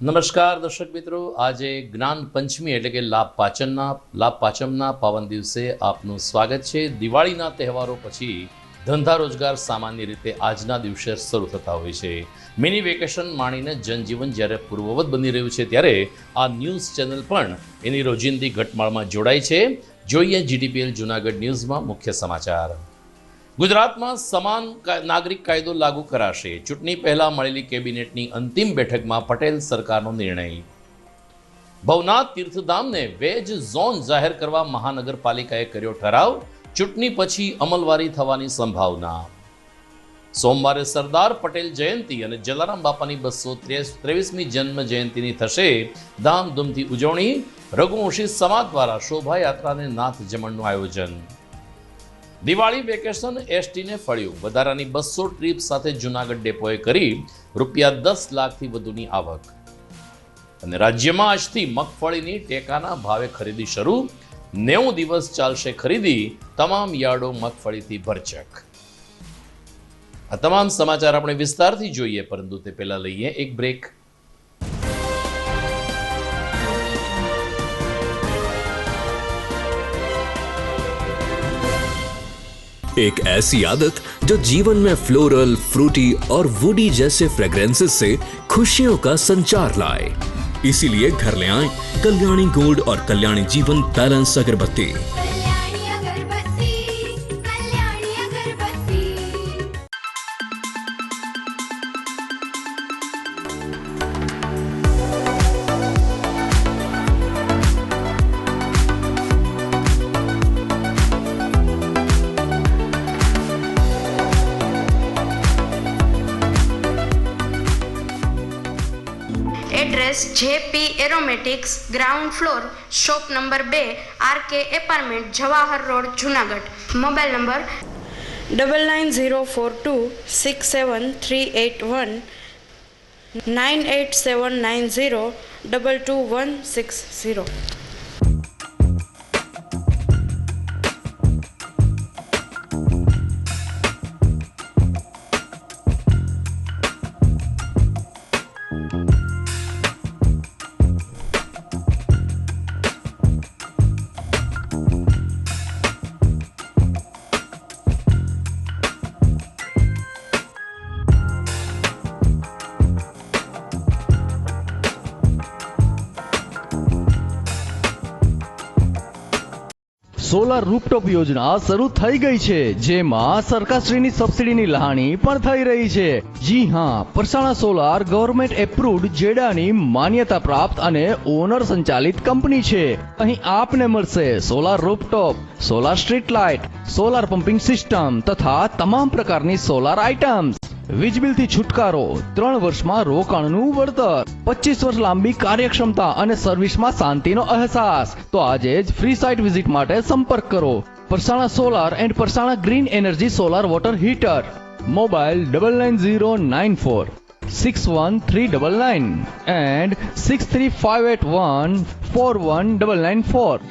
નમસ્કાર દર્શક મિત્રો, આજે જ્ઞાન પંચમી એટલે કે લાભ પાંચમના પાવન દિવસે આપનું સ્વાગત છે। દિવાળીના તહેવારો પછી ધંધા રોજગાર સામાન્ય રીતે આજના દિવસે શરૂ થતા હોય છે। મિની વેકેશન માણીને જનજીવન જ્યારે પૂર્વવત બની રહ્યું છે ત્યારે આ ન્યૂઝ ચેનલ પણ એની રોજિંદી ઘટમાળમાં જોડાય છે। જોઈએ GTPL જૂનાગઢ ન્યૂઝમાં મુખ્ય સમાચાર। ગુજરાતમાં સમાન નાગરિક કાયદો લાગુ કરાશે। ચૂંટણી પહેલા મળેલી કેબિનેટની અંતિમ બેઠકમાં પટેલ સરકારનો નિર્ણય। ભવનાથ તીર્થધામને વેજ ઝોન જાહેર કરવા મહાનગરપાલિકાએ કર્યો ઠરાવ। ચૂંટણી પછી અમલવારી થવાની સંભાવના। સોમવારે સરદાર પટેલ જયંતિ અને જલારામ બાપાની 223મી જન્મ જયંતિની થશે ધામધૂમથી ઉજવણી। રઘુવંશી સમાજ દ્વારા શોભાયાત્રાને નાથ જમણનું આયોજન। દિવાળી વેકેશન એસટીને ફળ્યું। વધારાની 200 ટ્રીપ સાથે જૂનાગઢ ડેપોએ કરી ₹10 લાખથી વધુની આવક। અને રાજ્યમાં આજથી મગફળીની ટેકાના ભાવે ખરીદી શરૂ। 90 દિવસ ચાલશે ખરીદી। તમામ યાર્ડો મગફળીથી ભરચક। આ તમામ સમાચાર આપણે વિસ્તારથી જોઈએ, પરંતુ તે પહેલા લઈએ એક બ્રેક। एक ऐसी आदत जो जीवन में फ्लोरल, फ्रूटी और वुडी जैसे फ्रेग्रेंसेस से खुशियों का संचार लाए। इसीलिए घर ले आए कल्याणी गोल्ड और कल्याणी जीवन बैलेंस अगरबत्ती। Address JP aromatics, ground floor, shop number 2, RK apartment, Jawahar road, Junagadh. Mobile number 9904267381 9879022160। Solar rooftop યોજના શરૂ થઈ ગઈ છે, જેમાં સરકારશ્રીની સબસિડીની લહાણી પણ થઈ રહી છે। જી હા, પરસાણા સોલાર ગવર્મેન્ટ એપ્રુવ્ડ જેડાની માન્યતા પ્રાપ્ત અને ઓનર સંચાલિત કંપની છે। અહીં આપને મળશે solar rooftop, solar street light, solar pumping system તથા તમામ પ્રકારની સોલાર આઇટમ્સ। વીજ બિલથી છુટકારો, 3 વર્ષમાં રોકાણનું વળતર, 25 વર્ષ લાંબી કાર્યક્ષમતા અને સર્વિસમાં શાંતિનો અહેસાસ। તો આજે જ ફ્રી સાઇટ વિઝિટ માટે સંપર્ક કરો Parsana solar and Parsana green energy solar water heater. Mobile 9909461399 and 6358141994।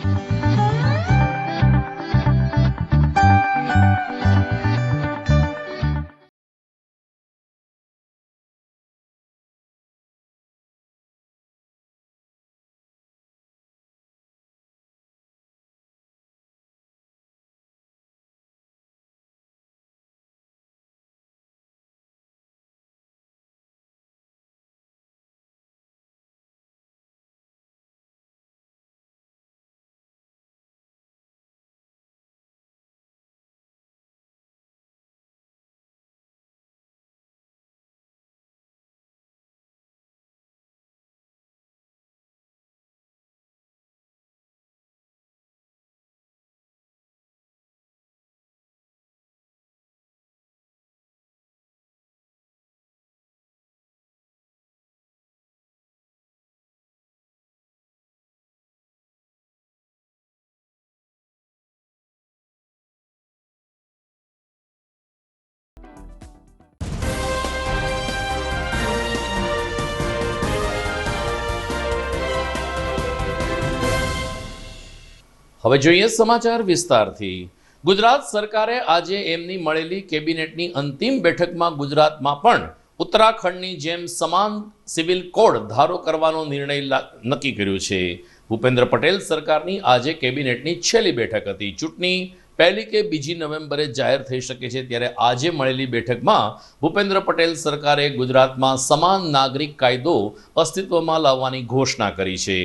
હવે જોઈએ સમાચાર વિસ્તારથી। ગુજરાત સરકારે આજે એમની મળેલી કેબિનેટની અંતિમ બેઠકમાં ગુજરાતમાં પણ ઉત્તરાખંડની જેમ સમાન સિવિલ કોડ ધારો કરવાનો નિર્ણય નક્કી કર્યો છે. ભૂપેન્દ્ર પટેલ સરકારની આજે કેબિનેટની છેલ્લી બેઠક હતી. ચૂંટણી 1 કે 2 નવેમ્બરે જાહેર થઈ શકે છે, ત્યારે આજે મળેલી બેઠકમાં ભૂપેન્દ્ર પટેલ સરકારે ગુજરાતમાં સમાન નાગરિક કાયદો અસ્તિત્વમાં લાવવાની ઘોષણા કરી છે.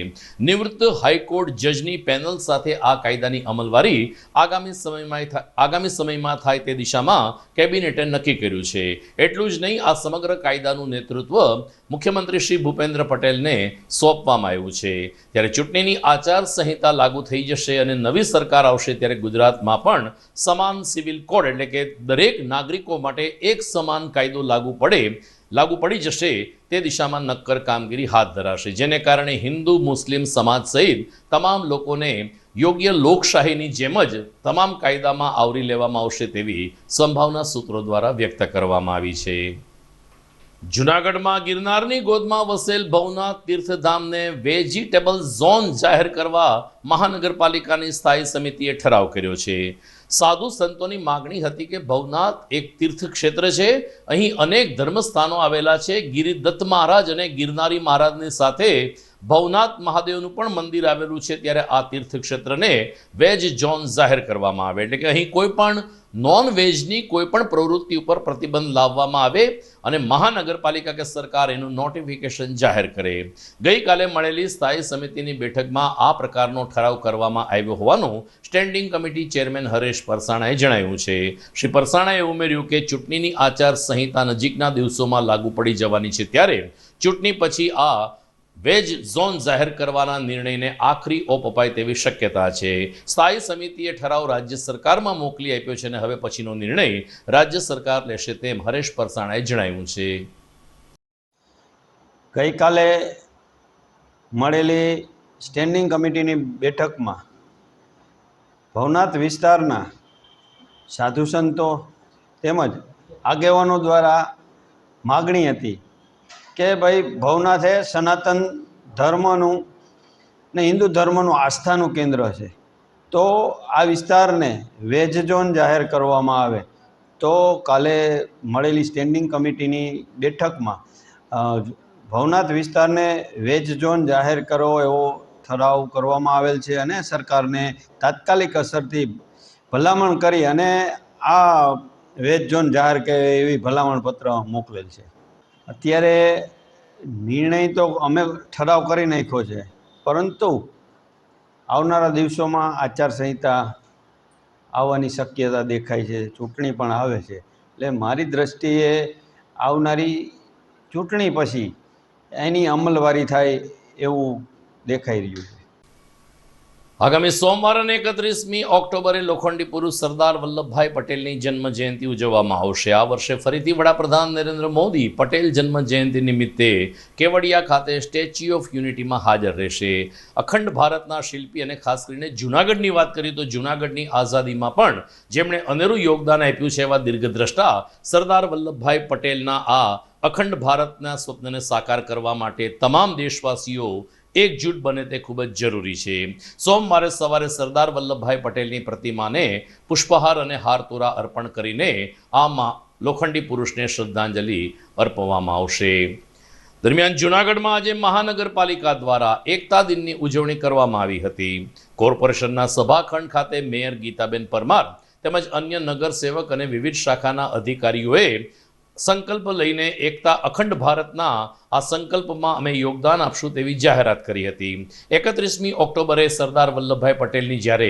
નિવૃત્ત હાઈકોર્ટ જજની પેનલ સાથે આ કાયદાની અમલવારી આગામી સમયમાં થાય તે દિશામાં કેબિનેટે નક્કી કર્યું છે. એટલું જ નહીં, આ સમગ્ર કાયદાનું નેતૃત્વ મુખ્યમંત્રી શ્રી ભૂપેન્દ્ર પટેલને સોંપવામાં આવ્યું છે. ત્યારે ચૂંટણીની આચાર સંહિતા લાગુ થઈ જશે અને નવી સરકાર આવશે ત્યારે ગુજરાતમાં પણ સમાન સિવિલ કોડ એટલે કે દરેક નાગરિકો માટે એક સમાન કાયદો લાગુ પડી જશે તે દિશામાં નક્કર કામગીરી હાથ ધરાશે, જેને કારણે હિન્દુ મુસ્લિમ સમાજ સહિત તમામ લોકોને યોગ્ય લોકશાહીની જેમ જ તમામ કાયદામાં આવરી લેવામાં આવશે તેવી સંભાવના સૂત્રો દ્વારા વ્યક્ત કરવામાં આવી છે. જૂનાગઢમાં ગિરનારની ગોદમાં વસેલ ભવનાથ તીર્થધામને વેજીટેબલ ઝોન જાહેર કરવા મહાનગરપાલિકાની સ્થાયી સમિતિએ ઠરાવ કર્યો છે. સાધુ સંતોની માગણી હતી કે ભવનાથ એક તીર્થ ક્ષેત્ર છે, અહીં અનેક ધર્મસ્થાનો આવેલા છે. ગિરિદત્ત મહારાજ અને ગિરનારી મહારાજની સાથે ભવનાથ મહાદેવનું પણ મંદિર આવેલું છે, ત્યારે આ તીર્થ ક્ષેત્રને વેજ ઝોન જાહેર કરવામાં આવે એટલે કે અહીં કોઈ પણ નોન વેજની કોઈ પણ પ્રવૃત્તિ ઉપર પ્રતિબંધ લાવવામાં આવે અને મહાનગરપાલિકા કે સરકાર એનું નોટિફિકેશન જાહેર કરે. ગઈકાલે મળેલી સ્થાયી સમિતિની બેઠકમાં આ પ્રકારનો ઠરાવ કરવામાં આવ્યો હોવાનું સ્ટેન્ડિંગ કમિટી ચેરમેન હરેશ પરસાણાએ જણાવ્યું છે. શ્રી પરસાણાએ ઉમેર્યું કે ચૂંટણીની આચાર સંહિતા નજીકના દિવસોમાં લાગુ પડી જવાની છે, ત્યારે ચૂંટણી પછી આ વેજ ઝોન જાહેર કરવાના નિર્ણયને આખરી ઓપ અપાય તેવી શક્યતા છે. સ્થાયી સમિતિએ ઠરાવ રાજ્ય સરકારમાં મોકલી આપ્યો છે અને હવે પછીનો નિર્ણય રાજ્ય સરકાર લેશે તેમ હરેશ પરસાણાએ જણાવ્યું છે. ગઈકાલે મળેલી સ્ટેન્ડિંગ કમિટીની બેઠકમાં ભવનાથ વિસ્તારના સાધુ સંતો તેમજ આગેવાનો દ્વારા માગણી હતી કે ભાઈ ભવનાથ એ સનાતન ધર્મનું ને હિન્દુ ધર્મનું આસ્થાનું કેન્દ્ર છે, તો આ વિસ્તારને વેજ ઝોન જાહેર કરવામાં આવે. તો કાલે મળેલી સ્ટેન્ડિંગ કમિટીની બેઠકમાં ભવનાથ વિસ્તારને વેજ ઝોન જાહેર કરવો એવો ઠરાવ કરવામાં આવેલ છે અને સરકારને તાત્કાલિક અસરથી ભલામણ કરી અને આ વેજ ઝોન જાહેર કરે એવી ભલામણ પત્ર મોકલેલ છે. અત્યારે નિર્ણય તો અમે ઠરાવ કરી નાખ્યો છે, પરંતુ આવનારા દિવસોમાં આચારસંહિતા આવવાની શક્યતા દેખાય છે, ચૂંટણી પણ આવે છે, એટલે મારી દ્રષ્ટિએ આવનારી ચૂંટણી પછી એની અમલવારી થાય એવું દેખાઈ રહ્યું છે. આગામી સોમવાર અને 31મી ઓક્ટોબરે લોખંડી પુરુષ સરદાર વલ્લભભાઈ પટેલની જન્મ જયંતિ ઉજવવામાં આવશે. આ વર્ષે ફરીથી વડાપ્રધાન નરેન્દ્ર મોદી પટેલ જન્મ જયંતિ નિમિત્તે કેવડિયા ખાતે સ્ટેચ્યુ ઓફ યુનિટીમાં હાજર રહેશે. અખંડ ભારતના શિલ્પી અને ખાસ કરીને જૂનાગઢની વાત કરીએ તો જૂનાગઢની આઝાદીમાં પણ જેમણે અનેરું યોગદાન આપ્યું છે એવા દીર્ઘદ્રષ્ટા સરદાર વલ્લભભાઈ પટેલના આ અખંડ ભારતના સ્વપ્નને સાકાર કરવા માટે તમામ દેશવાસીઓ એકજૂટ બને તે ખૂબ જ જરૂરી છે. સોમવારે સવારે સરદાર વલ્લભભાઈ પટેલની પ્રતિમાને પુષ્પહાર અને હારતોરા અર્પણ કરીને આ લોખંડી પુરુષને શ્રદ્ધાંજલિ અર્પવામાં આવશે. દરમિયાન જૂનાગઢમાં આજે મહાનગરપાલિકા દ્વારા એકતા દિનની ઉજવણી કરવામાં આવી હતી. કોર્પોરેશનના સભાખંડ ખાતે મેયર ગીતાબેન પરમાર તેમજ અન્ય નગરસેવક અને વિવિધ શાખાના અધિકારીઓએ સંકલ્પ લઈને એકતા અખંડ ભારતના આ સંકલ્પમાં અમે યોગદાન આપશું તેવી જાહેરાત કરી હતી. 31મી ઓક્ટોબરે સરદાર વલ્લભભાઈ પટેલની જ્યારે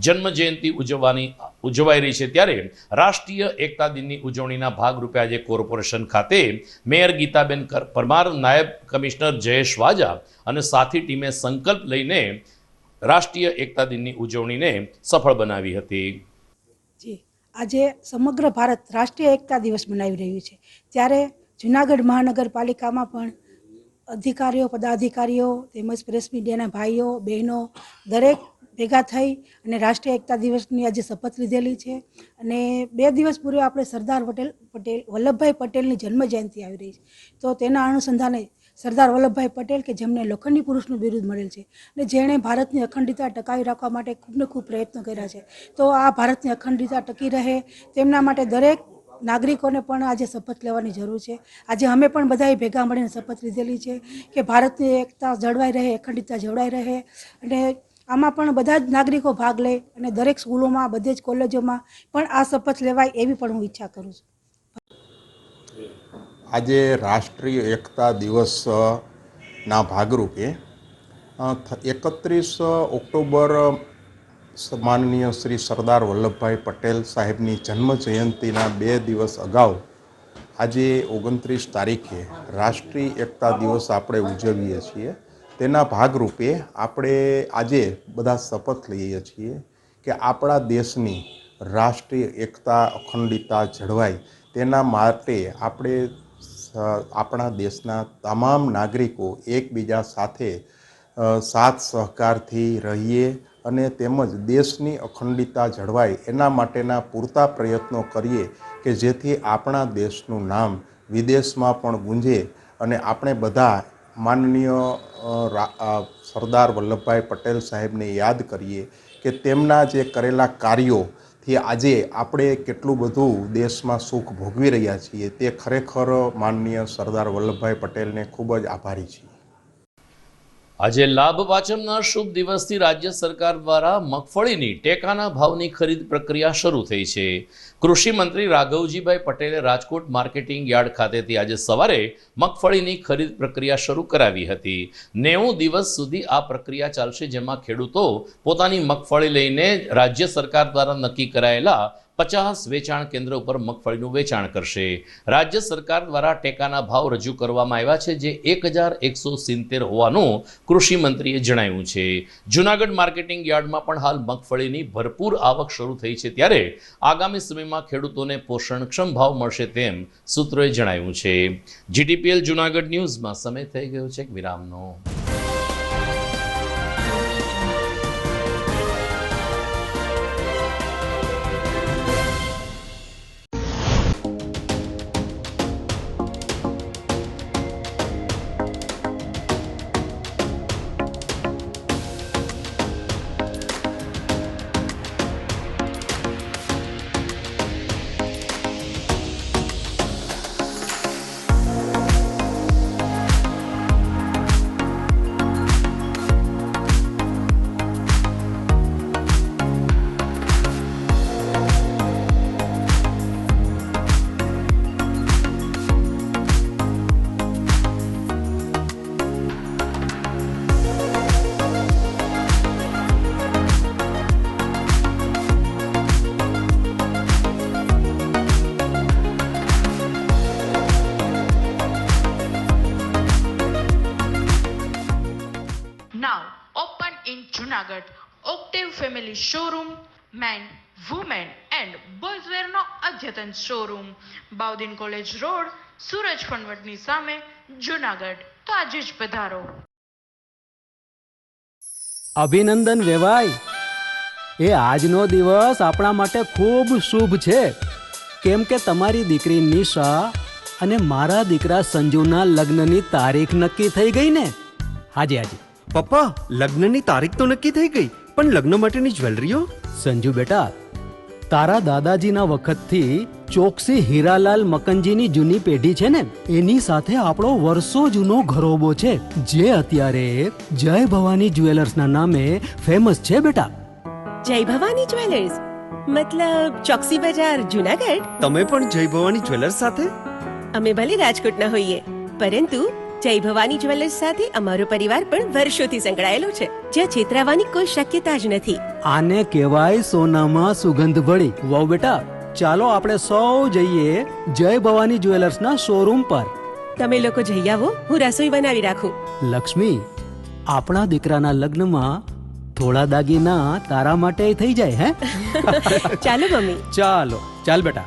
જન્મજયંતિ ઉજવાઈ રહી છે, ત્યારે રાષ્ટ્રીય એકતા દિનની ઉજવણીના ભાગરૂપે આજે કોર્પોરેશન ખાતે મેયર ગીતાબેન પરમાર, નાયબ કમિશનર જયેશ વાજા અને સાથી ટીમે સંકલ્પ લઈને રાષ્ટ્રીય એકતા દિનની ઉજવણીને સફળ બનાવી હતી. આજે સમગ્ર ભારત રાષ્ટ્રીય એકતા દિવસ મનાવી રહ્યું છે, ત્યારે જૂનાગઢ મહાનગરપાલિકામાં પણ અધિકારીઓ, પદાધિકારીઓ તેમજ પ્રેસ મીડિયાના ભાઈઓ બહેનો દરેક ભેગા થઈ અને રાષ્ટ્રીય એકતા દિવસની આજે શપથ લીધેલી છે. અને 2 દિવસ પૂર્વે આપણે સરદાર વલ્લભભાઈ પટેલની જન્મજયંતિ આવી રહી છે, તો તેના અનુસંધાને સરદાર વલ્લભભાઈ પટેલ કે જેમને લોખંડી પુરુષનું બિરુદ મળેલ છે અને જેણે ભારતની અખંડિતતા ટકાવી રાખવા માટે ખૂબ ને ખૂબ પ્રયત્નો કર્યા છે, તો આ ભારતની અખંડિતતા ટકી રહે તેમના માટે દરેક નાગરિકોને પણ આજે શપથ લેવાની જરૂર છે. આજે અમે પણ બધાએ ભેગા મળીને શપથ લીધેલી છે કે ભારતની એકતા જળવાઈ રહે, અખંડિતતા જળવાઈ રહે, અને આમાં પણ બધા જ નાગરિકો ભાગ લે અને દરેક સ્કૂલોમાં, બધે જ કોલેજોમાં પણ આ શપથ લેવાય એવી પણ હું ઈચ્છા કરું છું. આજે રાષ્ટ્રીય એકતા દિવસના ભાગરૂપે 31 ઓક્ટોબર માનનીય શ્રી સરદાર વલ્લભભાઈ પટેલ સાહેબની જન્મ જયંતિના 2 દિવસ અગાઉ આજે 29 તારીખે રાષ્ટ્રીય એકતા દિવસ આપણે ઉજવીએ છીએ. તેના ભાગરૂપે આપણે આજે બધા શપથ લઈએ છીએ કે આપણા દેશની રાષ્ટ્રીય એકતા અખંડિતતા જળવાય તેના માટે આપણે આપણા દેશના તમામ નાગરિકો એકબીજા સાથે સાથ સહકારથી રહીએ અને તેમજ દેશની અખંડિતતા જળવાય એના માટેના પૂરતા પ્રયત્નો કરીએ કે જેથી આપણા દેશનું નામ વિદેશમાં પણ ગુંજે અને આપણે બધા માનનીય સરદાર વલ્લભભાઈ પટેલ સાહેબને યાદ કરીએ કે તેમના જે કરેલા કાર્યોથી આજે આપણે કેટલું બધું દેશમાં સુખ ભોગવી રહ્યા છીએ તે ખરેખર માનનીય સરદાર વલ્લભભાઈ પટેલને ખૂબ જ આભારી છીએ. આજે લાભ પાંચમના શુભ દિવસથી રાજ્ય સરકાર દ્વારા મગફળીની ટેકાના ભાવની ખરીદ પ્રક્રિયા શરૂ થઈ છે. કૃષિ મંત્રી રાઘવજીભાઈ પટેલે રાજકોટ માર્કેટિંગ યાર્ડ ખાતેથી આજે સવારે મગફળીની ખરીદ પ્રક્રિયા શરૂ કરાવી હતી. 90 દિવસ સુધી આ પ્રક્રિયા ચાલશે, જેમાં ખેડૂતો પોતાની મગફળી લઈને રાજ્ય સરકાર દ્વારા નક્કી કરાયેલા 50 વેચાણ કેન્દ્ર ઉપર મગફળીનું વેચાણ કરશે. રાજ્ય સરકાર દ્વારા ટેકાના ભાવ રજૂ કરવામાં આવ્યા છે, જે 1170 હોવાનું કૃષિ મંત્રીએ જણાવ્યું છે. જૂનાગઢ માર્કેટિંગ યાર્ડમાં પણ હાલ મગફળીની ભરપૂર આવક શરૂ થઈ છે, ત્યારે આગામી સમયમાં ખેડૂતોને પોષણક્ષમ ભાવ મળશે તેમ સૂત્રોએ જણાવ્યું છે. જીટીપીએલ જૂનાગઢ ન્યૂઝમાં સમય થઈ ગયો છે એક વિરામનો. Junagadh, Octave Family Showroom, Men, Women and Boys Wear નો અદ્યતન શોરૂમ, બાઉદીન કોલેજ રોડ, સૂરજ ફણવટની સામે, જુનાગઢ. તો આજે જ પધારો. અભિનંદન વેવાઈ, એ આજનો દિવસ આપણા માટે ખૂબ શુભ છે, કેમ કે તમારી દીકરી નિશા અને મારા દીકરા સંજુના લગ્નની તારીખ નક્કી થઈ ગઈ ને. હાજી હાજી પપ્પા, લગ્નની તારીખ તો નક્કી થઈ ગઈ, પણ લગ્ન માટેની જ્વેલરીઓ? સંજુ બેટા, તારા દાદાજીના વખતથી ચોકસી હીરાલાલ મકનજીની જૂની પેઢી છે ને, એની સાથે આપણો વર્ષો જૂનો ઘરોબો છે, જે અત્યારે જય ભવાની જ્વેલર્સના નામે ફેમસ છે બેટા. જય ભવાની જ્વેલર્સ મતલબ ચોકસી બજાર, જુનાગઢ? તમે પણ જય ભવાની જ્વેલર્સ સાથે? અમે ભલે રાજકોટના હોઈએ, પરંતુ જય ભવાની જ્વેલર્સ સાથે અમારો પરિવાર પણ વર્ષોથી સંકળાયેલો છે, જ્યાં છેતરાવાની કોઈ શક્યતા જ નથી. આને કહેવાય સોનામાં સુગંધ ભળી. વાવ બેટા, ચાલો આપણે સૌ જઈએ જય ભવાની જ્વેલર્સના શોરૂમ પર. તમે લોકો જઈ આવો, હું રસોઈ બનાવી રાખું. લક્ષ્મી, આપણા દીકરાના લગ્નમાં થોડા દાગીના તારા માટે થઈ જાય. હે ચાલો મમ્મી. ચાલો ચાલ બેટા.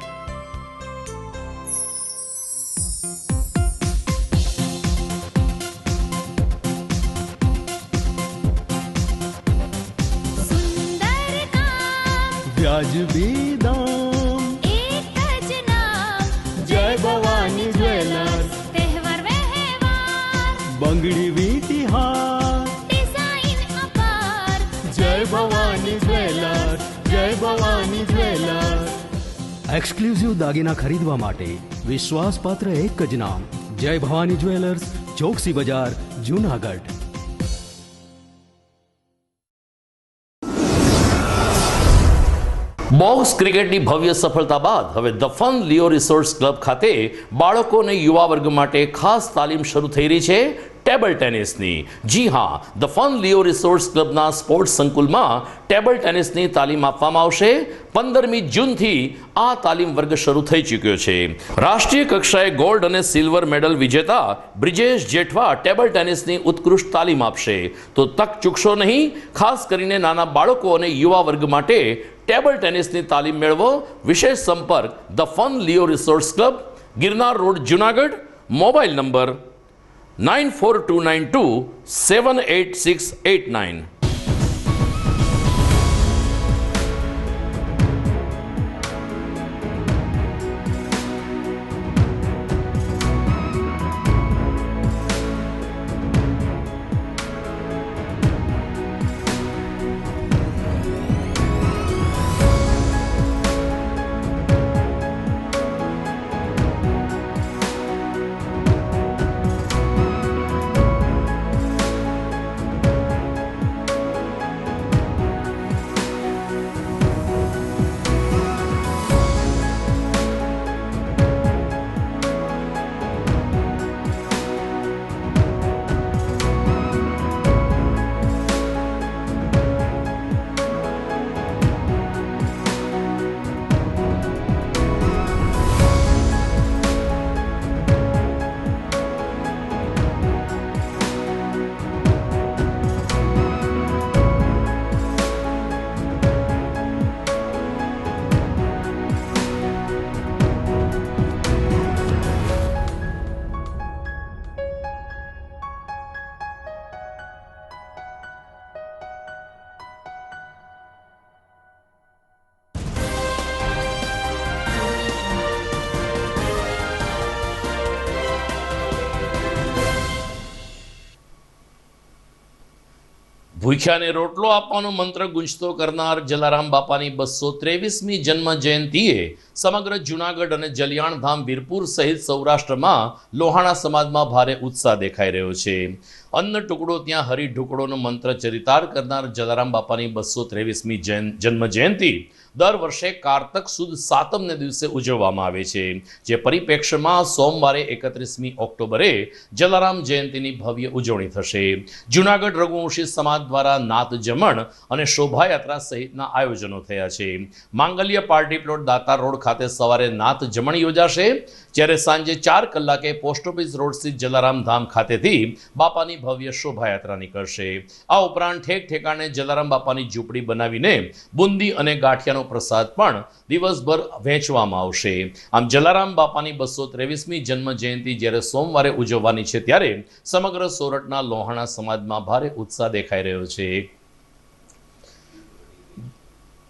વ્યાજબી દામ, એક જ નામ, જય ભવાની જ્વેલર્સ. તહેવાર વ્યવહાર, બંગડી વીટી હાર, ડિઝાઇન અપાર, જય ભવાની જ્વેલર્સ, જય ભવાની જ્વેલર્સ. એક્સક્લુઝિવ દાગીના ખરીદવા માટે વિશ્વાસપાત્ર એક જ નામ, જય ભવાની જ્વેલર્સ, ચોકસી બજાર, જૂનાગઢ. બોક્સ ક્રિકેટની ભવ્ય સફળતા બાદ હવે the fun Leo resorts club ખાતે બાળકો અને યુવા વર્ગ માટે ખાસ તાલીમ શરૂ થઈ રહી છે ટેબલ ટેનિસની. જી હા, ધ ફન લિયો રિસોર્ટ્સ ક્લબના સ્પોર્ટ્સ સંકુલમાં ટેબલ ટેનિસની તાલીમ આપવામાં આવશે. 15મી જૂનથી આ તાલીમ વર્ગ શરૂ થઈ ચૂક્યો છે. રાષ્ટ્રીય કક્ષાએ ગોલ્ડ અને સિલ્વર મેડલ વિજેતા બ્રિજેશ જેઠવા ટેબલ ટેનિસની ઉત્કૃષ્ટ તાલીમ આપશે. તો તક ચૂકશો નહીં. ખાસ કરીને નાના બાળકો અને યુવા વર્ગ માટે ટેબલ ટેનિસની તાલીમ મેળવો. વિશેષ સંપર્ક the fun Leo resorts club, Girnar road, Junagadh. Mobile number 9429278689. ભૂખ્યાને રોટલો આપવાનો મંત્ર ગુંજતો કરનાર જલારામ બાપાની 223મી જન્મ જયંતિએ સમગ્ર જૂનાગઢ અને જલિયાણધામ વીરપુર સહિત સૌરાષ્ટ્રમાં લોહાણા સમાજમાં ભારે ઉત્સાહ દેખાઈ રહ્યો છે. અન્ન ટુકડો ત્યાં હરી ઢુકડોનો મંત્ર ચરિતાર્થ કરનાર જલારામ બાપાની 223મી જન્મ જયંતિ દર વર્ષે કારતક સુદ સાતમને દિવસે ઉજવવામાં આવે છે. જે પરિપ્રેક્ષ્યમાં સોમવારે 31મી ઓક્ટોબરે જલારામ જયંતિની ભવ્ય ઉજવણી થશે. જૂનાગઢ રઘુવંશી સમાજ દ્વારા નાત જમણ અને શોભાયાત્રા સહિતના આયોજનો થયા છે. માંગલ્ય પાર્ટી પ્લોટ દાતાર રોડ ખાતે સવારે નાત જમણ યોજાશે, જ્યારે સાંજે 4 કલાકે પોસ્ટ ઓફિસ રોડ સ્થિત જલારામ ધામ ખાતેથી બાપાની ભવ્ય શોભાયાત્રા નીકળશે. આ ઉપરાંત ઠેક ઠેકાણે જલારામ બાપાની ઝૂંપડી બનાવીને બુંદી અને ગાંઠિયાનો પ્રસાદ પણ દિવસભર વહેંચવામાં આવશે. આમ જલારામ બાપાની 223મી જન્મ જયંતિ જ્યારે સોમવારે ઉજવવાની છે, ત્યારે સમગ્ર સોરઠના લોહાણા સમાજમાં ભારે ઉત્સાહ દેખાઈ રહ્યો છે.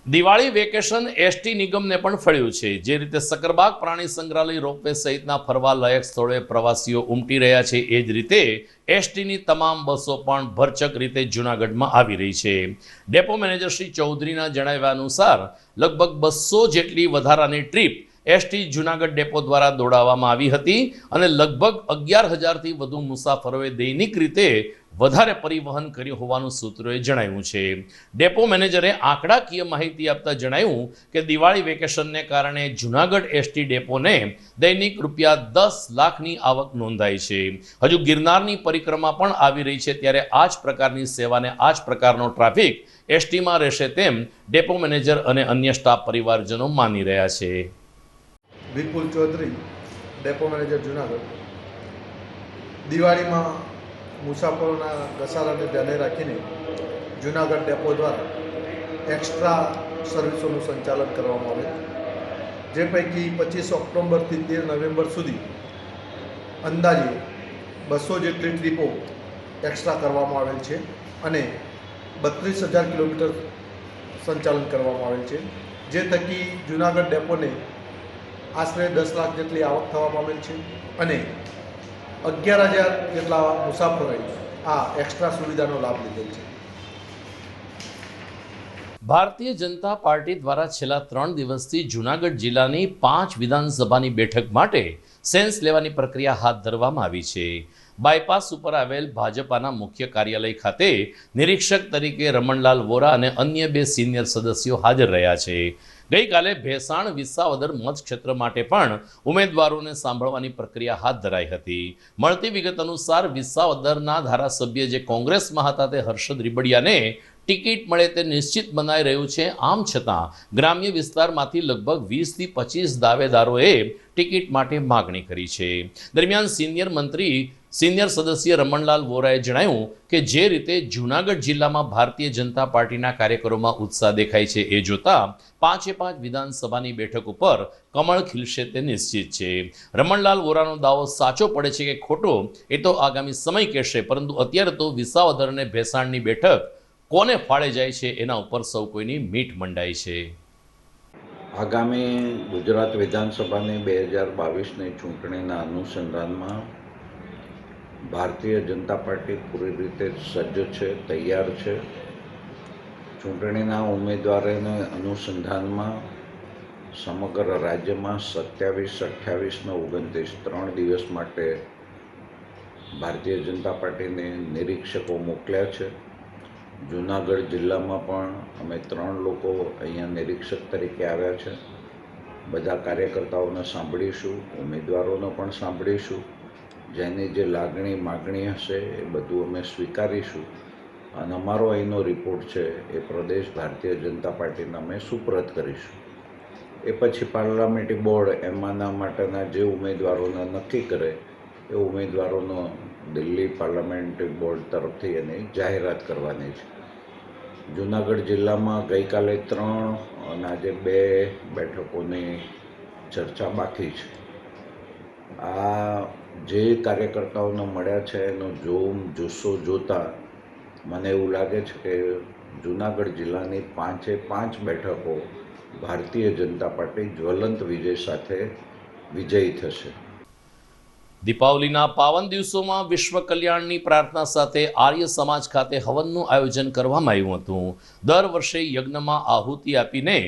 દિવાળી વેકેશન એસટી નિગમને પણ ફળ્યું છે. જે રીતે સકરબાગ પ્રાણી સંગ્રહાલય, રોપવે સહિતના ફરવા લાયક સ્થળોએ પ્રવાસીઓ ઉમટી રહ્યા છે, એ જ રીતે એસટીની તમામ બસો પણ ભરચક રીતે જૂનાગઢમાં આવી રહી છે. ડેપો મેનેજર શ્રી ચૌધરીના જણાવ્યા અનુસાર લગભગ 200 જેટલી વધારાની ટ્રીપ એસટી જૂનાગઢ ડેપો દ્વારા દોડાવવામાં આવી હતી અને લગભગ 11,000થી વધુ મુસાફરોએ દૈનિક રીતે વધારે પરિવહન કર્યું હોવાનું સૂત્રોએ જણાવ્યું છે. ડેપો મેનેજરે આંકડાકીય માહિતી આપતા જણાવ્યું કે દિવાળી વેકેશનને કારણે જૂનાગઢ એસટી ડેપોને દૈનિક રૂપિયા 10 લાખની આવક નોંધાઈ છે. હજુ ગિરનારની પરિક્રમા પણ આવી રહી છે, ત્યારે આ જ પ્રકારની સેવાને આ જ પ્રકારનો ટ્રાફિક એસટીમાં રહેશે તેમ ડેપો મેનેજર અને અન્ય સ્ટાફ પરિવારજનો માની રહ્યા છે. વિપુલ ચૌધરી, ડેપો મેનેજર જૂનાગઢ. દિવાળીમાં મુસાફરોના ઘસારાને ધ્યાને રાખીને જૂનાગઢ ડેપો દ્વારા એક્સ્ટ્રા સર્વિસોનું સંચાલન કરવામાં આવે, જે પૈકી 25 ઓક્ટોબરથી 13 નવેમ્બર સુધી અંદાજે 200 જેટલી ટ્રીપો એક્સ્ટ્રા કરવામાં આવેલ છે અને 32,000 કિલોમીટર સંચાલન કરવામાં આવેલ છે, જે થકી જૂનાગઢ ડેપોને આશરે 10 લાખ જેટલી આવક થવામાં આવેલ છે અને 11,000 જેટલા મુસાફરોએ આ એક્સ્ટ્રા સુવિધાનો લાભ લીધેલ છે. ભારતીય જનતા પાર્ટી દ્વારા છેલ્લા 3 દિવસથી જૂનાગઢ જિલ્લાની 5 વિધાનસભાની બેઠક માટે સેન્સ લેવાની પ્રક્રિયા હાથ ધરવામાં આવી છે. બાયપાસ ઉપર આવેલ ભાજપાના મુખ્ય કાર્યાલય ખાતે નિરીક્ષક તરીકે રમણલાલ વોરા અને અન્ય 2 સિનિયર સદસ્યો હાજર રહ્યા છે. ગઈકાલે ભેસાણ વિસાવદર મતક્ષેત્ર માટે પણ ઉમેદવારોને સાંભળવાની પ્રક્રિયા હાથ ધરાઈ હતી. મળતી વિગત અનુસાર વિસાવદરના ધારાસભ્ય જે કોંગ્રેસમાં હતા તે હર્ષદ રીબડિયાને ટિકિટ મળે તે નિશ્ચિત બનાઈ રહ્યું છે. આમ છતાં ગ્રામ્ય વિસ્તારમાંથી લગભગ 20 થી 25 દાવેદારોએ ટિકિટ માટે માગણી કરી છે. દરમિયાન સિનિયર સદસ્ય રમણલાલ વોરાએ જણાવ્યું કે જે રીતે જૂનાગઢ જિલ્લામાં ભારતીય જનતા પાર્ટીના કાર્યકરોમાં ઉત્સાહ દેખાય છે એ જોતા 5 વિધાનસભાની બેઠક ઉપર કમળ ખીલશે તે નિશ્ચિત છે. રમણલાલ વોરાનો દાવો સાચો પડે છે કે ખોટો એ તો આગામી સમય કહેશે, પરંતુ અત્યારે તો વિસાવદર અને ભેસાણની બેઠક કોને ફાળે જાય છે એના ઉપર સૌ કોઈની મીટ મંડાઈ છે. આગામી ગુજરાત વિધાનસભાની 2022ની ચૂંટણીના અનુસંધાનમાં ભારતીય જનતા પાર્ટી પૂરી રીતે સજ્જ છે, તૈયાર છે. ચૂંટણીના ઉમેદવારોને અનુસંધાનમાં સમગ્ર રાજ્યમાં 27, 28 ને 29 3 દિવસ માટે ભારતીય જનતા પાર્ટીને નિરીક્ષકો મોકલ્યા છે. જૂનાગઢ જિલ્લામાં પણ અમે 3 લોકો અહીંયા નિરીક્ષક તરીકે આવ્યા છે. બધા કાર્યકર્તાઓને સાંભળીશું, ઉમેદવારોને પણ સાંભળીશું. જેની જે લાગણી માગણી હશે એ બધું અમે સ્વીકારીશું અને અમારો અહીંનો રિપોર્ટ છે એ પ્રદેશ ભારતીય જનતા પાર્ટીને અમે સુપરત કરીશું. એ પછી પાર્લામેન્ટરી બોર્ડ એમાંના માટેના જે ઉમેદવારોને નક્કી કરે એ ઉમેદવારોનો દિલ્હી પાર્લામેન્ટરી બોર્ડ તરફથી એની જાહેરાત કરવાની છે. જૂનાગઢ જિલ્લામાં ગઈકાલે 3 અને આજે 2 બેઠકોની ચર્ચા બાકી છે. આ જે કાર્યકર્તાઓને મળ્યા છે એનો જોમ જુસ્સો જોતા મને એવું લાગે છે કે જૂનાગઢ જિલ્લાની 5 બેઠકો ભારતીય જનતા પાર્ટી જ્વલંત વિજય સાથે વિજયી થશે. દીપાવલીના પાવન દિવસોમાં વિશ્વ કલ્યાણની પ્રાર્થના સાથે આર્ય સમાજ ખાતે હવનનું આયોજન કરવામાં આવ્યું હતું. દર વર્ષે યજ્ઞમાં આહુતિ આપીને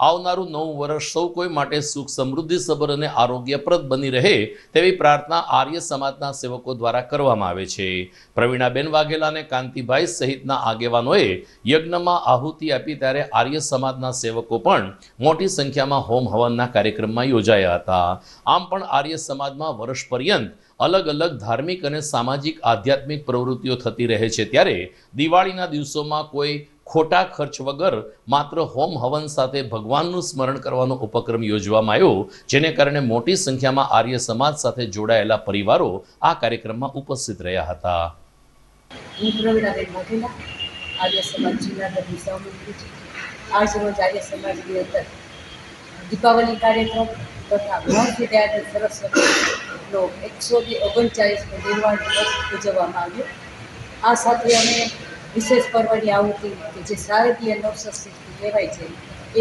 આવનારું નવું વર્ષ સૌ કોઈ માટે સુખ સમૃદ્ધિસભર અને આરોગ્યપ્રદ બની રહે તેવી પ્રાર્થના આર્ય સમાજના સેવકો દ્વારા કરવામાં આવે છે. પ્રવીણાબેન વાઘેલા અને કાંતિભાઈ સહિતના આગેવાનોએ યજ્ઞમાં આહુતિ આપી ત્યારે આર્ય સમાજના સેવકો પણ મોટી સંખ્યામાં હોમ હવનના કાર્યક્રમમાં યોજાયા હતા. આમ પણ આર્ય સમાજમાં વર્ષ પર્યંત અલગ અલગ ધાર્મિક અને સામાજિક આધ્યાત્મિક પ્રવૃત્તિઓ થતી રહે છે. ત્યારે દિવાળીના દિવસોમાં કોઈ ખોટા ખર્ચ વગર માત્ર હોમ હવન સાથે ભગવાનનું સ્મરણ કરવાનો ઉપક્રમ યોજવામાં આવ્યો, જેને કારણે મોટી સંખ્યામાં આર્ય સમાજ સાથે જોડાયેલા પરિવારો આ કાર્યક્રમમાં ઉપસ્થિત રહ્યા હતા. હું પ્રવીણાબેન વાઘેલા, આર્ય સમાજ જૂનાગઢ વિસાવદર છું. આજ રોજ આર્ય સમાજની અંદર દીપાવલી કાર્યક્રમ તથા મહર્ષિ દયાનંદ સરસ્વતીનો 139મો નિર્વાણ દિવસ ઉજવવામાં આવ્યો. આ સાથે અમે વિશેષ પર્વની આહુતિ કે જે શારદીય નવસૃષ્ટિ કહેવાય છે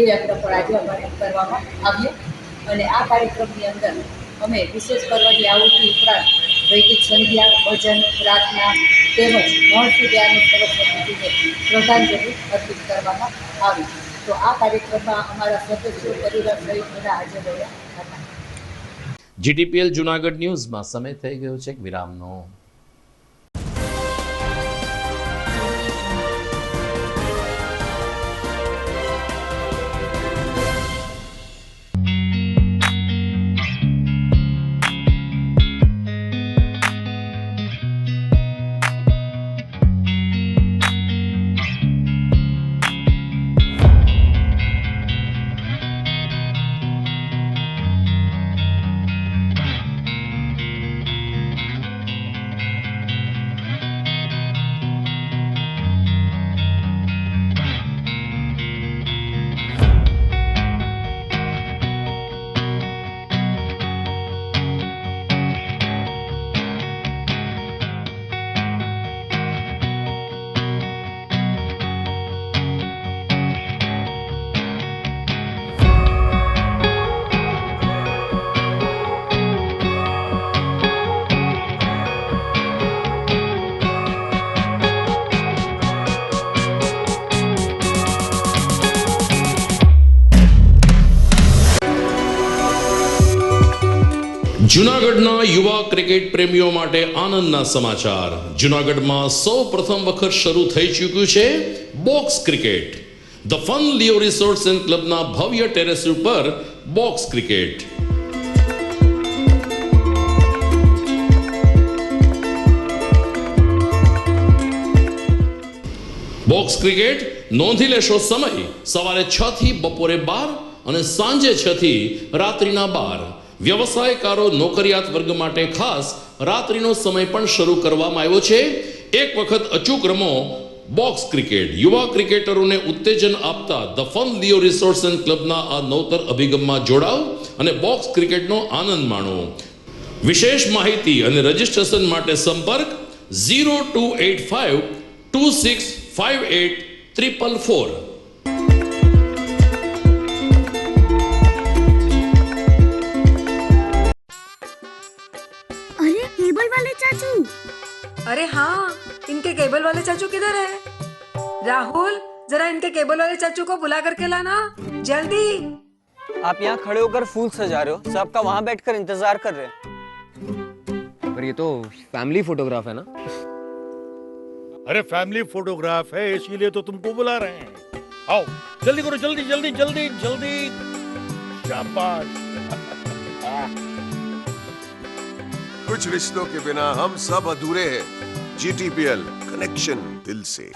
એ યજ્ઞ પણ આજે અમારે કરવામાં આવ્યો. અને આ કાર્યક્રમની અંદર અમે વિશેષ પર્વની આહુતિ ઉપરાંત વૈદિક સંધ્યા, ભજન, પ્રાર્થના તેમજ મહર્ષિ દયાનંદ સરસ્વતીજીને શ્રદ્ધાંજલિ અર્પિત કરવામાં આવી. તો આ કાર્યક્રમમાં અમારા સદસ્યો પરિવાર સહિત બધા હાજર રહ્યા હતા. જીટીપીએલ જૂનાગઢ ન્યૂઝમાં સમય થઈ ગયો છે વિરામનો. જૂનાગઢના યુવા ક્રિકેટ પ્રેમીઓ માટે આનંદના સમાચાર. જૂનાગઢમાં સૌ પ્રથમ વખત શરૂ થઈ ચૂક્યું છે box cricket. The fun Leo resorts and ક્લબના ભવ્ય ટેરેસ ઉપર બોક્સ ક્રિકેટ. બોક્સ ક્રિકેટ નોંધી લેશો સમય સવારે 6 થી બપોરે 12 અને સાંજે 6 થી રાત્રિના 12. વ્યવસાયકારો નોકરિયાત વર્ગ માટે ખાસ રાત્રિનો સમય પણ શરૂ કરવામાં આવ્યો છે. એક વખત અચૂક રમો બોક્સ ક્રિકેટ. યુવા ક્રિકેટરોને ઉત્તેજન આપતા the fun Leo resorts and ક્લબના આ નવતર અભિગમમાં જોડાઓ અને બોક્સ ક્રિકેટનો આનંદ માણો. વિશેષ માહિતી અને રજીસ્ટ્રેશન માટે સંપર્ક 0285 2658 444. अरे केबल वाले चाचू, अरे हाँ, इनके केबल वाले चाचू किधर है? राहुल, जरा इनके केबल वाले चाचू को बुला करके लाना जल्दी. आप यहाँ खड़े होकर फूल सजा रहे हो, सबका वहाँ बैठकर इंतजार कर रहे हैं. पर ये तो फैमिली फोटोग्राफ है ना? अरे फैमिली फोटोग्राफ है इसीलिए तो तुमको बुला रहे हैं. आओ जल्दी करो, जल्दी जल्दी जल्दी जल्दी. शाबाश. कुछ रिश्तों के बिना हम सब अधूरे हैं. GTPL कनेक्शन दिल से.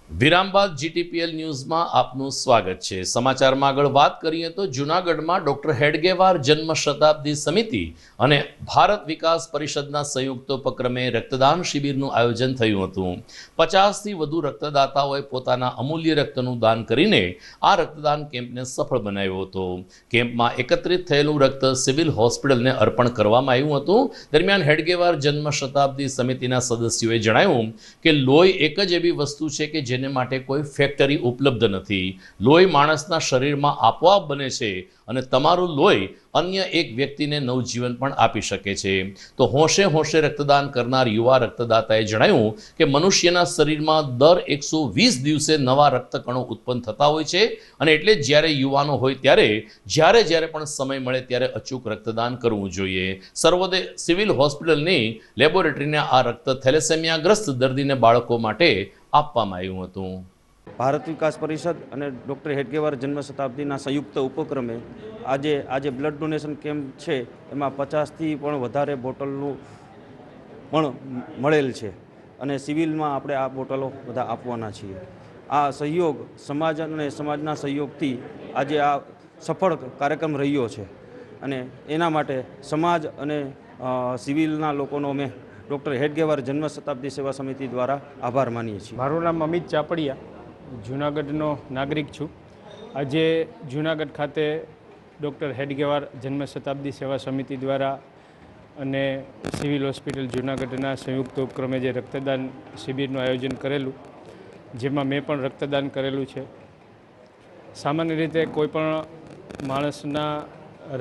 વિરામ બાદ GTPL ન્યૂઝમાં આપનું સ્વાગત છે. સમાચારમાં આગળ વાત કરીએ તો જૂનાગઢમાં ડોક્ટર હેડગેવાર જન્મ શતાબ્દી સમિતિ અને ભારત વિકાસ પરિષદના સંયુક્ત ઉપક્રમે રક્તદાન શિબિરનું આયોજન થયું હતું. 50થી વધુ રક્તદાતાઓએ પોતાના અમૂલ્ય રક્તનું દાન કરીને આ રક્તદાન કેમ્પને સફળ બનાવ્યો હતો. કેમ્પમાં એકત્રિત થયેલું રક્ત સિવિલ હોસ્પિટલને અર્પણ કરવામાં આવ્યું હતું. દરમિયાન હેડગેવાર જન્મ શતાબ્દી સમિતિના સદસ્યોએ જણાવ્યું કે લોહી એક જ એવી વસ્તુ છે કે જેને માટે કોઈ ફેક્ટરી ઉપલબ્ધ નથી. લોહી માણસના શરીરમાં આપોઆપ બને છે અને તમારું લોહી અન્ય એક વ્યક્તિને નવજીવન પણ આપી શકે છે. તો હોંશે હોંશે રક્તદાન કરનાર યુવા રક્તદાતાએ જણાવ્યું કે મનુષ્યના શરીરમાં દર 120 દિવસે નવા રક્તકણો ઉત્પન્ન થતા હોય છે અને એટલે જ્યારે યુવાનો હોય ત્યારે જ્યારે પણ સમય મળે ત્યારે અચૂક રક્તદાન કરવું જોઈએ. સર્વોદય સિવિલ હોસ્પિટલની લેબોરેટરીને આ રક્ત થેલેસેમિયાગ્રસ્ત દર્દીને બાળકો માટે આપવામાં આવ્યું હતું. ભારત વિકાસ પરિષદ અને ડૉક્ટર હેડગેવાર જન્મ શતાબ્દીના સંયુક્ત ઉપક્રમે આજે બ્લડ ડોનેશન કેમ્પ છે એમાં 50થી પણ વધારે બોટલનું પણ મળેલ છે અને સિવિલમાં આપણે આ બોટલો બધા આપવાના છીએ. આ સહયોગ સમાજ અને સમાજના સહયોગથી આજે આ સફળ કાર્યક્રમ રહ્યો છે અને એના માટે સમાજ અને સિવિલના લોકોનો અમે ડૉક્ટર હેડગેવાર જન્મ શતાબ્દી સેવા સમિતિ દ્વારા આભાર માનીએ છીએ. મારું નામ અમિત ચાપડિયા, જૂનાગઢનો નાગરિક છું. આજે જૂનાગઢ ખાતે ડૉક્ટર હેડગેવાર જન્મ શતાબ્દી સેવા સમિતિ દ્વારા અને સિવિલ હોસ્પિટલ જૂનાગઢના સંયુક્ત ઉપક્રમે જે રક્તદાન શિબિરનું આયોજન કરેલું, જેમાં મેં પણ રક્તદાન કરેલું છે. સામાન્ય રીતે કોઈ પણ માણસના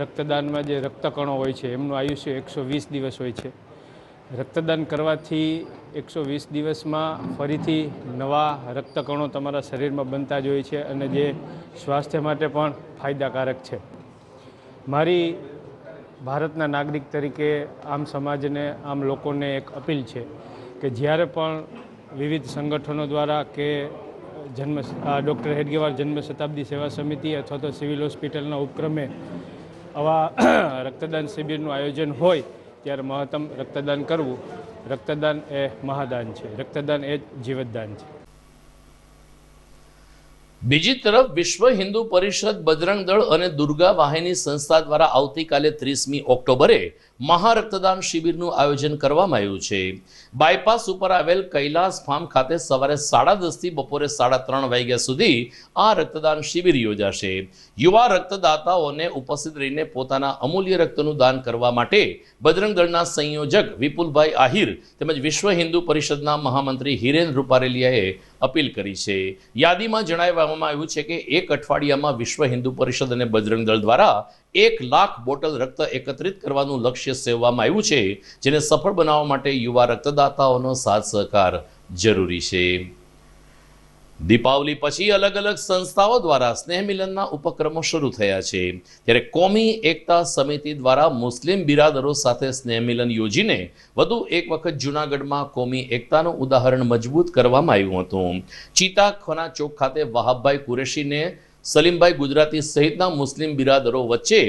રક્તદાનમાં જે રક્તકણો હોય છે એમનું આયુષ્ય 120 દિવસ હોય છે. રક્તદાન કરવાથી 120 દિવસમાં ફરીથી નવા રક્તકણો તમારા શરીરમાં બનતા જ હોય છે અને જે સ્વાસ્થ્ય માટે પણ ફાયદાકારક છે. મારી ભારતના નાગરિક તરીકે આમ સમાજને, આમ લોકોને એક અપીલ છે કે જ્યારે પણ વિવિધ સંગઠનો દ્વારા કે ડૉક્ટર હેડગેવાર જન્મ શતાબ્દી સેવા સમિતિ અથવા તો સિવિલ હોસ્પિટલના ઉપક્રમે આવા રક્તદાન શિબિરનું આયોજન હોય ત્યારે મહત્તમ રક્તદાન કરવું. રક્તદાન એ મહાદાન છે. રક્તદાન એ જ જીવતદાન છે. બીજી તરફ વિશ્વ હિન્દુ પરિષદ, બજરંગ દળ અને દુર્ગા વાહિની સંસ્થા દ્વારા આવતીકાલે 30મી ઓક્ટોબરે મહારક્તદાન શિબિરનું આયોજન કરવામાં આવ્યું છે. બાયપાસ ઉપર આવેલ કૈલાસ ફાર્મ ખાતે સવારે 10:30 થી બપોરે 3:30 વાગ્યા સુધી આ રક્તદાન શિબિર યોજાશે. યુવા રક્તદાતાઓને ઉપસ્થિત રહીને પોતાના અમૂલ્ય રક્તનું દાન કરવા માટે બજરંગ દળના સંયોજક વિપુલભાઈ આહિર તેમજ વિશ્વ હિન્દુ પરિષદના મહામંત્રી હિરેન રૂપારેલિયાએ અપીલ કરી છે. યાદીમાં જણાવવામાં આવ્યું છે કે એક અઠવાડિયામાં વિશ્વ હિન્દુ પરિષદ અને બજરંગ દળ દ્વારા 1 લાખ બોટલ રક્ત એકત્રિત કરવાનું લક્ષ્ય સેવવામાં આવ્યું છે, જેને સફળ બનાવવા માટે યુવા રક્તદાતાઓનો સાથ સહકાર જરૂરી છે. દીપાવલી પછી અલગ અલગ સંસ્થાઓ દ્વારા સ્નેહ મિલનના ઉપક્રમો શરૂ થયા છે. ત્યારે કોમી એકતા સમિતિ દ્વારા મુસ્લિમ બિરાદરો સાથે સ્નેહ મિલન યોજીને વધુ એક વખત જૂનાગઢમાં કોમી એકતાનું ઉદાહરણ મજબૂત કરવામાં આવ્યું હતું. ચીતાખોના ચોક ખાતે વહાબભાઈ કુરેશીને સલીમભાઈ ગુજરાતી સહિતના મુસ્લિમ બિરાદરો વચ્ચે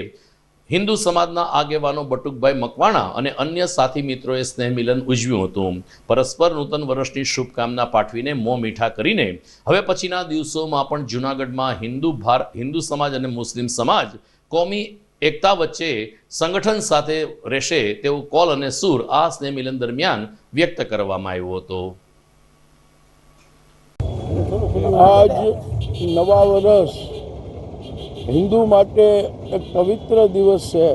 હિન્દુ સમાજના આગેવાનો બટુકભાઈ મકવાણા અને અન્ય સાથી મિત્રોએ સ્નેહ મિલન ઉજવ્યું હતું. પરસ્પર નૂતન વર્ષની શુભકામના પાઠવીને મોં મીઠા કરીને હવે પછીના દિવસોમાં પણ જૂનાગઢમાં હિન્દુ સમાજ અને મુસ્લિમ સમાજ કોમી એકતા વચ્ચે સંગઠન સાથે રહેશે તેવો કોલ અને સૂર આ સ્નેહ મિલન દરમિયાન વ્યક્ત કરવામાં આવ્યો હતો. આજ નવા વર્ષ હિન્દુ માટે એક પવિત્ર દિવસ છે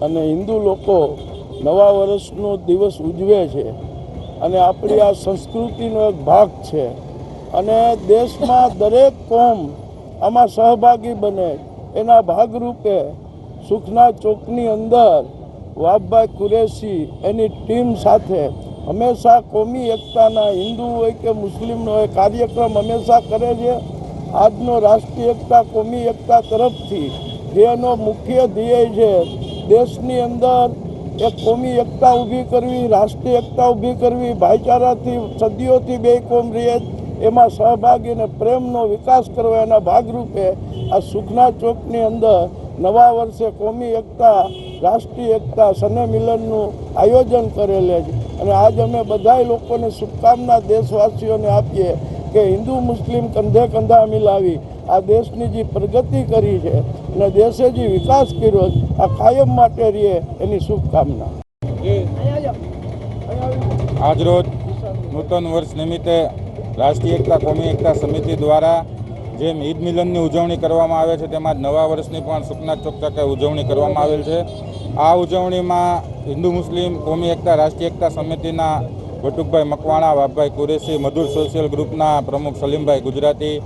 અને હિન્દુ લોકો નવા વર્ષનો દિવસ ઉજવે છે અને આપણી આ સંસ્કૃતિનો એક ભાગ છે અને દેશમાં દરેક કોમ આમાં સહભાગી બને એના ભાગરૂપે સુખના ચોકની અંદર વાબભાઈ કુરેશી એની ટીમ સાથે હંમેશા કોમી એકતાના હિન્દુ હોય કે મુસ્લિમનો હોય કાર્યક્રમ હંમેશા કરે છે. આજનો રાષ્ટ્રીય એકતા કોમી એકતા તરફથી જેનો મુખ્ય ધ્યેય છે દેશની અંદર એક કોમી એકતા ઊભી કરવી, રાષ્ટ્રીય એકતા ઊભી કરવી, ભાઈચારાથી સદીઓથી બે કોમ રહે એમાં સહભાગી અને પ્રેમનો વિકાસ કરવા એના ભાગરૂપે આ સુખના ચોકની અંદર નવા વર્ષે કોમી એકતા, રાષ્ટ્રીય એકતા, સ્નેહ મિલનનું આયોજન કરેલે છે અને આજ અમે બધા લોકોને શુભકામના દેશવાસીઓને આપીએ કે હિન્દુ મુસ્લિમ કંધે કંધા મિલાવી આ દેશની જે પ્રગતિ કરી છે અને દેશે જે વિકાસ કર્યો આ કાયમ માટે રહે એની શુભકામના. આજરોજ નૂતન વર્ષ નિમિત્તે રાષ્ટ્રીય એકતા કોમી એકતા સમિતિ દ્વારા જેમ ઈદ મિલનની ઉજવણી કરવામાં આવે છે તેમાં નવા વર્ષની પણ સુખના ચોક તકે ઉજવણી કરવામાં આવેલ છે. આ ઉજવણીમાં હિન્દુ મુસ્લિમ કોમી એકતા રાષ્ટ્રીય એકતા સમિતિના બટુકભાઈ મકવાણા, વાબભાઈ કુરેશી, મધુર સોશિયલ ગ્રુપના પ્રમુખ સલીમભાઈ ગુજરાતી,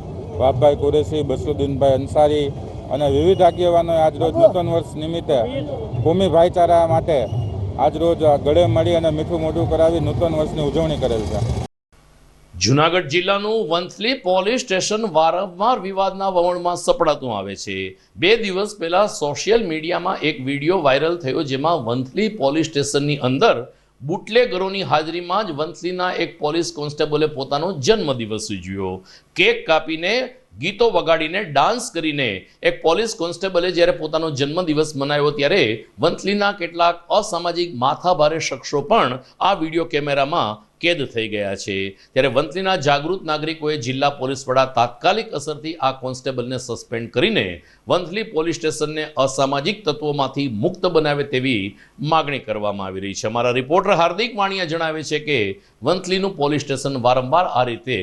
વાબભાઈ કુરેશી, બસુદ્દીનભાઈ અંસારી અને વિવિધ આગેવાનોએ આજરોજ નૂતન વર્ષ નિમિત્તે કોમી ભાઈચારા માટે આજરોજ ગળે મળી અને મીઠું મોઢું કરાવી નૂતન વર્ષની ઉજવણી કરેલ છે. જૂનાગઢ જિલ્લાનું વંથલી પોલીસ સ્ટેશન વારંવાર વિવાદના વમળમાં સપડાતું આવે છે. 2 દિવસ પહેલા સોશિયલ મીડિયામાં એક વિડીયો વાયરલ થયો જેમાં વંથલી પોલીસ સ્ટેશનની અંદર બુટલેગરોની હાજરીમાં જ વંથલીના એક પોલીસ કોન્સ્ટેબલે પોતાનો જન્મદિવસ ઉજવ્યો. કેક કાપીને, ગીતો વગાડીને, ડાન્સ કરીને એક પોલીસ કોન્સ્ટેબલે જ્યારે પોતાનો જન્મદિવસ મનાવ્યો ત્યારે વંથલીના કેટલાક અસામાજિક માથાભારે શખ્સો પણ આ વિડીયો કેમેરામાં કેદ થઈ ગયા છે. ત્યારે વંથલીના જાગૃત નાગરિકોએ જિલ્લા પોલીસ વડા તાત્કાલિક અસરથી આ કોન્સ્ટેબલને સસ્પેન્ડ કરીને વંથલી પોલીસ સ્ટેશનને અસામાજિક તત્વોમાંથી મુક્ત બનાવે તેવી માગણી કરવામાં આવી રહી છે. અમારા રિપોર્ટર હાર્દિક વાણિયા જણાવે છે કે વંથલીનું પોલીસ સ્ટેશન વારંવાર આ રીતે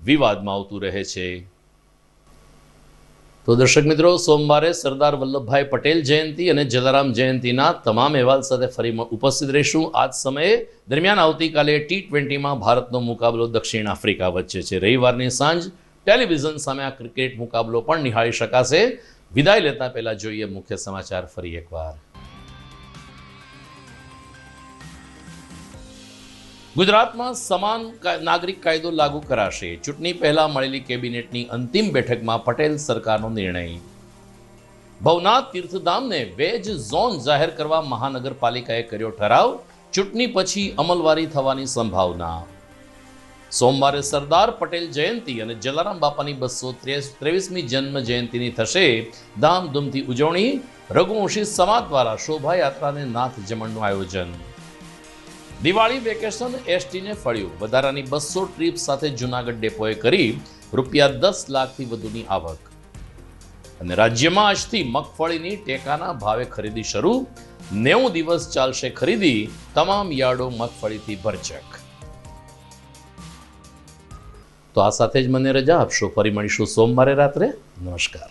વિવાદમાં આવતું રહે છે. તો દર્શક મિત્રો, સોમવારે સરદાર વલ્લભભાઈ પટેલ જયંતિ અને જલારામ જયંતિના તમામ અહેવાલ સાથે ફરી ઉપસ્થિત રહીશું. આ જ સમયે દરમિયાન આવતીકાલે T20માં ભારતનો મુકાબલો દક્ષિણ આફ્રિકા વચ્ચે છે. રવિવારની સાંજ ટેલિવિઝન સામે આ ક્રિકેટ મુકાબલો પણ નિહાળી શકાશે. વિદાય લેતા પહેલા જોઈએ મુખ્ય સમાચાર ફરી એકવાર. ગુજરાતમાં સમાન નાગરિક કાયદો લાગુ કરાશે. ચૂંટણી પહેલા મળેલી કેબિનેટની અંતિમ બેઠકમાં પટેલ સરકારનો નિર્ણય. ભવનાથ તીર્થધામને વેજ ઝોન જાહેર કરવા મહાનગરપાલિકાએ કર્યો ઠરાવ. ચૂંટણી પછી અમલવારી થવાની સંભાવના. સોમવારે સરદાર પટેલ જયંતિ અને જલારામ બાપાની 223મી જન્મ જયંતિની થશે ધામધૂમથી ઉજવણી. રઘુવંશી સમાજ દ્વારા શોભાયાત્રાને નાથ જમણનું આયોજન. દિવાળી વેકેશન એસટીને ફળ્યું. વધારાની 200 ટ્રીપ સાથે જૂનાગઢ ડેપોએ કરી ₹10 લાખથી વધુની આવક. અને રાજ્યમાં આજથી મગફળીની ટેકાના ભાવે ખરીદી શરૂ. 90 દિવસ ચાલશે ખરીદી. તમામ યાર્ડો મગફળીથી ભરચક. તો આ સાથે જ મને રજા આપશો. ફરી મળીશું સોમવારે રાત્રે. નમસ્કાર.